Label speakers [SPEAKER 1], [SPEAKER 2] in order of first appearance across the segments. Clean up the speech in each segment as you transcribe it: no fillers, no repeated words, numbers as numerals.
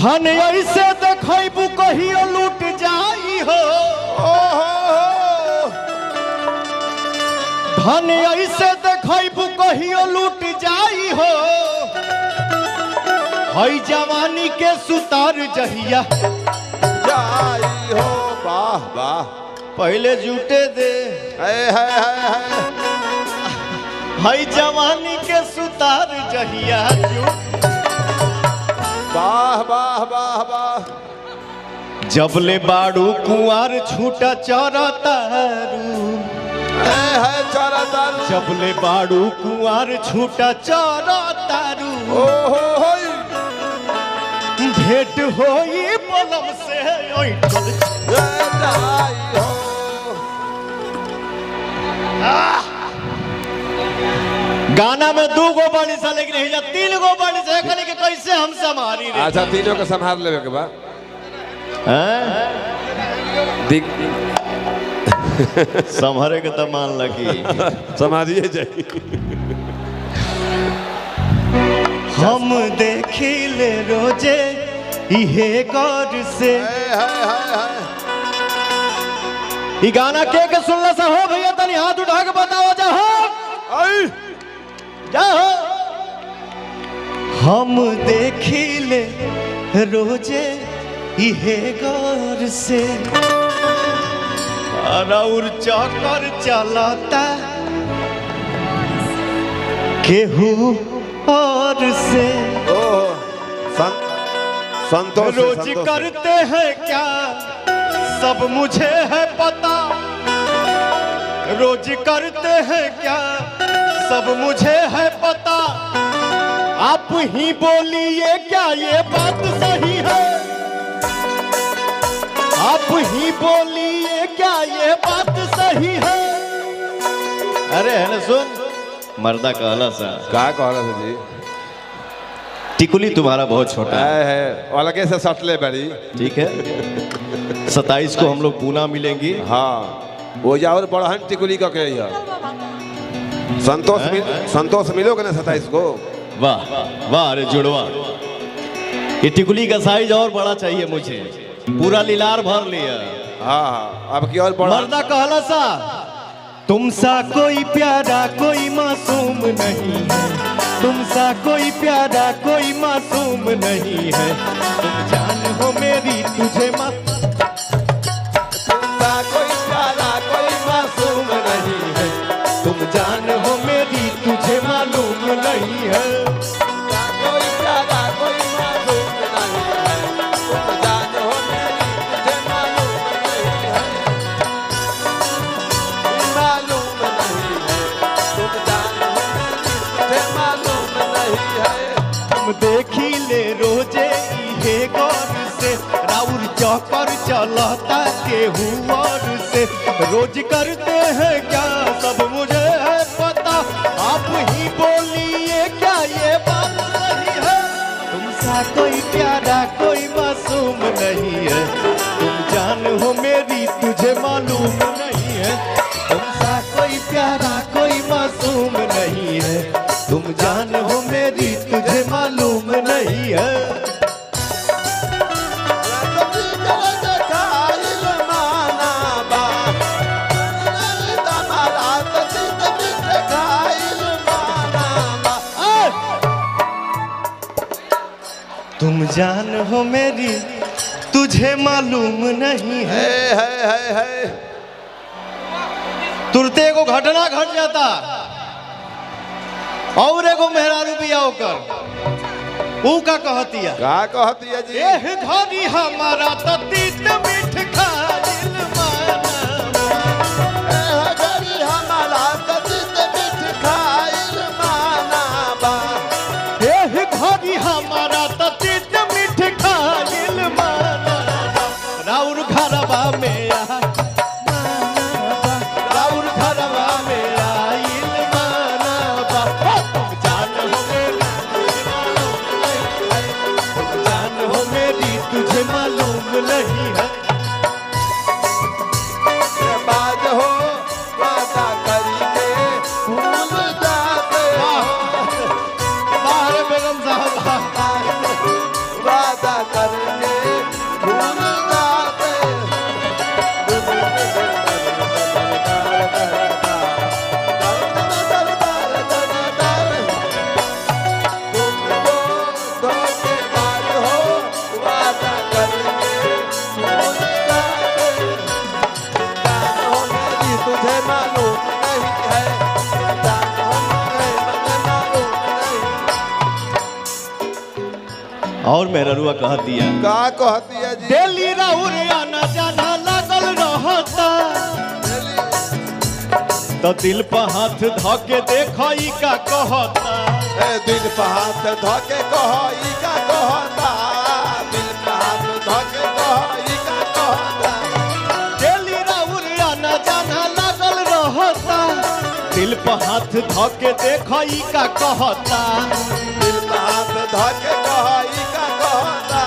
[SPEAKER 1] धन ऐसे देखबू कहियो लूट जाई हो, धन ऐसे देखबू कहियो लूट जाई हो, हई जवानी के सुतार जहिया
[SPEAKER 2] जाई हो। वाह वाह,
[SPEAKER 1] पहले जूटे दे हई जवानी के सुतार जहिया जूट।
[SPEAKER 2] वाह वाह वाह वाह,
[SPEAKER 1] जबले बाड़ू कुंवर छूटा चरा तारू, जबले बाड़ू कुंवर छूटा चरा तारू, भेंट होई बलम से गाना में 2 गो बाड़ी सा लेकिन नहीं जा 3 गो बाड़ी से कहने के कैसे हम संभाली रे।
[SPEAKER 2] अच्छा तीनों को संभाल लेवे के बाद
[SPEAKER 1] संभरे के तो मान लगी
[SPEAKER 2] समाजिए जाए।
[SPEAKER 1] हम देखिले रोजे इहे गौर से। ये गाना के सुनला सा हो भैया तनी हाथ उठा के बताओ जाओ। हम देखिले रोजे इहे गौर से, और चक्कर चलता केहू और से।
[SPEAKER 2] संतोष
[SPEAKER 1] रोज करते हैं क्या सब मुझे है पता, रोज करते हैं क्या सब मुझे है पता, आप ही बोलिए क्या ये बात सही है, आप ही बोलिए क्या ये बात सही है। अरे है ना सुन मर्दा कहला सा
[SPEAKER 2] क्या कहला सा जी,
[SPEAKER 1] टिकुली तुम्हारा बहुत छोटा
[SPEAKER 2] है अलगे से सटले बड़ी।
[SPEAKER 1] ठीक है 27 को हम लोग पूना मिलेंगे।
[SPEAKER 2] हाँ वो जा और बड़हन टिकुली का कह संतोष मिलोगे ना 27 को।
[SPEAKER 1] वाह वाह अरे जुड़वा, ये टिकुली का साइज और बड़ा चाहिए मुझे, पूरा लीलार भर लिया।
[SPEAKER 2] हाँ अब की और बड़ा
[SPEAKER 1] मर्दा कहला सा तुमसा कोई प्यारा कोई मासूम नहीं है, तुमसा कोई प्यारा कोई मासूम नहीं है, तुम जान हो मेरी तुझे
[SPEAKER 2] तुमसा कोई प्यारा कोई मासूम नहीं है,
[SPEAKER 1] तुम जान हो मेरी तुझे मालूम नहीं है।
[SPEAKER 2] कोई प्यारा कोई मासूम नहीं है, तुम जान हो मेरी तुझे मालूम नहीं है, मालूम नहीं है, तुम जान हो मेरी तुझे मालूम नहीं है।
[SPEAKER 1] हम देखी ले रोजे इहे गौर से, राउर चौकर चलता केहू और से, रोज करते हैं क्या सब मुझे है पता, आप ही बोलिए क्या ये बात सही है। तुमसा कोई प्यारा कोई मासूम नहीं है, तुम जान हो मेरी तुझे मालूम नहीं है, तुमसा कोई प्यारा कोई मासूम नहीं है, तुम जान हो मेरी तुझे मालूम नहीं है। तुम जान हो मेरी तुझे मालूम नहीं है। तुरते को घटना घट जाता और एगो मेहरारू बिया होकर ऊ का कहतिया
[SPEAKER 2] जी
[SPEAKER 1] एह घड़ी हमारा तो तीत मीठ खाइल माना,
[SPEAKER 2] एह घड़ी हमारा तो तीत मीठ खाइल माना बा,
[SPEAKER 1] एह घड़ी हमारा तो तीत मीठ खाइल माना, राउर घरवा में राउर घरवा में आइल माना बा, तुम जान हो मेरी तुझे मालूम नहीं है।
[SPEAKER 2] बात हो वादा करके भूल जाते हो,
[SPEAKER 1] बाहर बेगम साहब
[SPEAKER 2] वादा वादा करके भूल जाते तुझे मालूम नहीं है
[SPEAKER 1] और मेहरुआ कह दिया
[SPEAKER 2] का कहती है जी
[SPEAKER 1] डेली राउर आना जाना लागल रहता तो दिल पर हाथ धके देखई का कहता
[SPEAKER 2] दिल पे हाथ धके कही का कहता दिल पे हाथ धके कही का कहता
[SPEAKER 1] डेली राउर आना जाना लागल रहता दिल पर हाथ धके देखई का कहता
[SPEAKER 2] दिल पे हाथ धके कही का कहता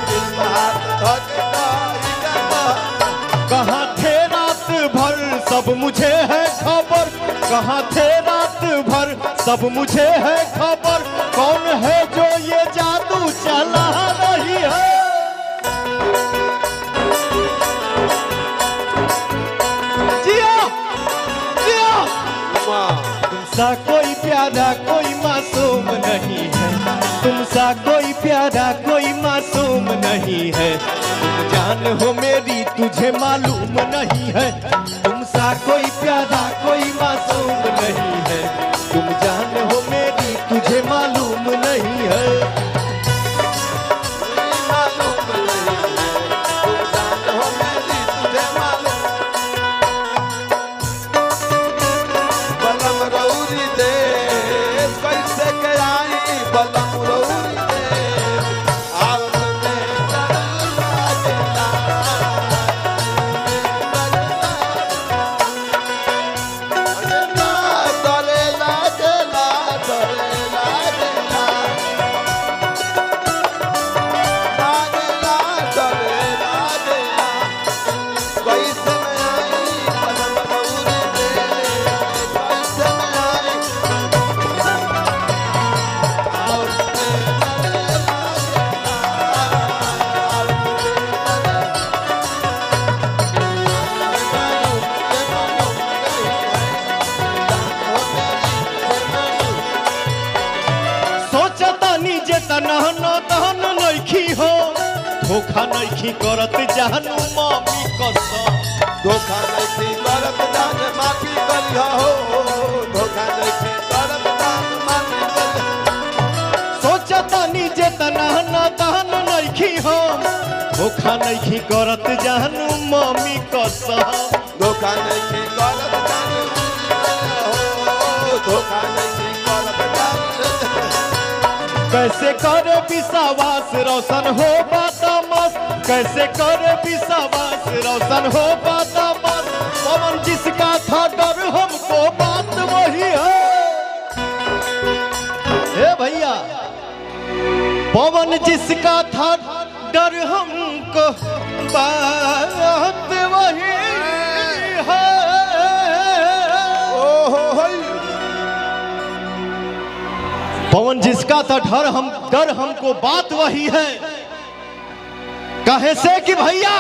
[SPEAKER 2] दिल पे हाथ धके कही का कहता
[SPEAKER 1] कहाँ थे रात भर सब मुझे है खबर कहाँ थे रात भर सब मुझे है खबर कौन है जो ये जादू चला रही है जिया जिया तुमसा कोई प्यारा कोई मासूम नहीं है तुमसा कोई प्यारा कोई मासूम नहीं है तुम जान हो मेरी तुझे मालूम नहीं है तुमसा कोई प्यारा कोई मासूम नहीं है तुम जान हो मेरी तुझे मालूम नहीं है
[SPEAKER 2] मालूम नहीं है तुम जान हो मेरी तुझे मालूम बलम रौरी देश कैसे के आई बलम रौरी देश आवत में लागेला डरे लागेला डरे लागेला लागेला डरे लागेला कैसे में आई बलम रौरी देश कैसे में आई
[SPEAKER 1] सोचता नीजे तनहन दहन नइखी हो धोखा नइखी करत जानू मामी कसम
[SPEAKER 2] धोखा नहीं करत जान माफी करिया हो धोखा नहीं करत जान माफी करिया
[SPEAKER 1] सोचता नीजे तनहन दहन नइखी हो धोखा नइखी करत जानू मामी कसम
[SPEAKER 2] धोखा नहीं करत जान हो धोखा नहीं करत जान
[SPEAKER 1] कैसे करे विश्वास रोशन हो बादामस कैसे करे विश्वास रोशन हो बादामस पवन जिसका था डर हमको बात वही है ए भैया पवन जिसका था डर हमको बात वही है पवन जिसका था डर हमको बात वही है कहे से कि भैया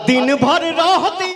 [SPEAKER 1] दिन भर रहती